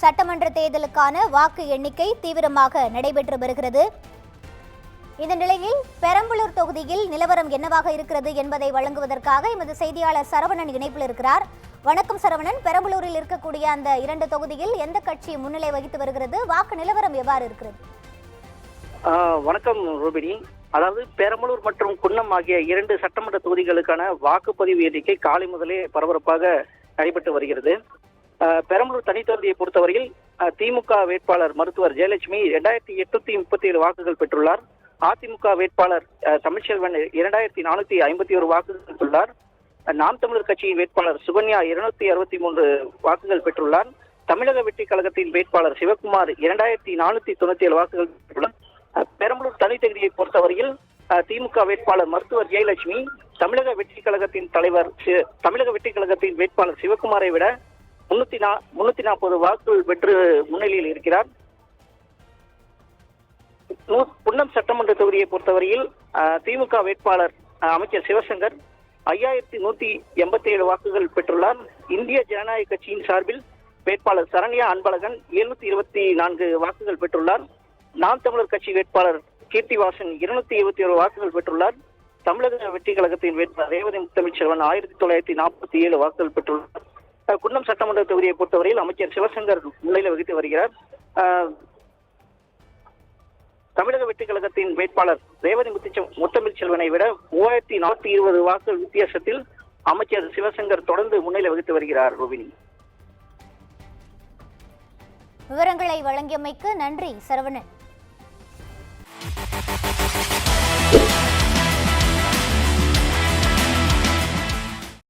சட்டமன்ற தேர்தலுக்கான வாக்கு எண்ணிக்கை தீவிரமாக நடைபெற்று வருகிறது. இந்த நிலையில் பெரம்பலூர் தொகுதியில் நிலவரம் என்னவாக இருக்கிறது என்பதை வழங்குவதற்காக எமது செய்தியாளர் சரவணன் இணைப்பில் இருக்கிறார். வணக்கம் சரவணன், பெரம்பலூரில் இருக்கக்கூடிய அந்த 2 தொகுதியில் எந்த கட்சி முன்னிலை வகித்து வருகிறது? வாக்கு நிலவரம் எவ்வாறு இருக்கிறது? வணக்கம் ரூபினி. அதாவது பெரம்பலூர் மற்றும் குன்னம் ஆகிய 2 சட்டமன்ற தொகுதிகளுக்கான வாக்குப்பதிவு எண்ணிக்கை காலை முதலே பரபரப்பாக நடைபெற்று வருகிறது. பெரம்பலூர் தனித்தொகுதியை பொறுத்தவரையில் திமுக வேட்பாளர் மருத்துவர் ஜெயலட்சுமி 2837 வாக்குகள் பெற்றுள்ளார். அதிமுக வேட்பாளர் தமிழ்ச்செல்வன் 2451 வாக்குகள் பெற்றுள்ளார். நாம் தமிழர் கட்சியின் வேட்பாளர் சுகன்யா 263 வாக்குகள் பெற்றுள்ளார். தமிழக வெற்றி கழகத்தின் வேட்பாளர் சிவகுமார் 2497 வாக்குகள் பெற்றுள்ளார். பெரம்பலூர் தனித்தொகுதியை பொறுத்தவரையில் திமுக வேட்பாளர் மருத்துவர் ஜெயலட்சுமி தமிழக வெற்றி கழகத்தின் வேட்பாளர் சிவகுமாரை விட 340 வாக்குகள் பெற்று முன்னிலையில் இருக்கிறார். குன்னம் சட்டமன்ற தொகுதியை பொறுத்தவரையில் திமுக வேட்பாளர் அமைச்சர் சிவசங்கர் 5187 வாக்குகள் பெற்றுள்ளார். இந்திய ஜனநாயக கட்சியின் சார்பில் வேட்பாளர் சரண்யா அன்பழகன் 724 வாக்குகள் பெற்றுள்ளார். நாம் தமிழர் கட்சி வேட்பாளர் கீர்த்திவாசன் 221 வாக்குகள் பெற்றுள்ளார். தமிழக வெற்றி கழகத்தின் வேட்பாளர் ரேவதி முத்தமிழ்ச்செல்வன் 1947 வாக்குகள் பெற்றுள்ளார். குன்னம் சட்டமன்ற தொகுதியை பொறுத்தவரையில் அமைச்சர் சிவசங்கர் முன்னிலை வகித்து வருகிறார். தமிழக வெற்றி கழகத்தின் வேட்பாளர் ரேவதி முத்தமிழ்ச்செல்வனை விட 3420 வாக்குகள் வித்தியாசத்தில் அமைச்சர் சிவசங்கர் தொடர்ந்து முன்னிலை வகித்து வருகிறார். ரோபினி, விவரங்களை வழங்கியமைக்கு நன்றி சரவணன்.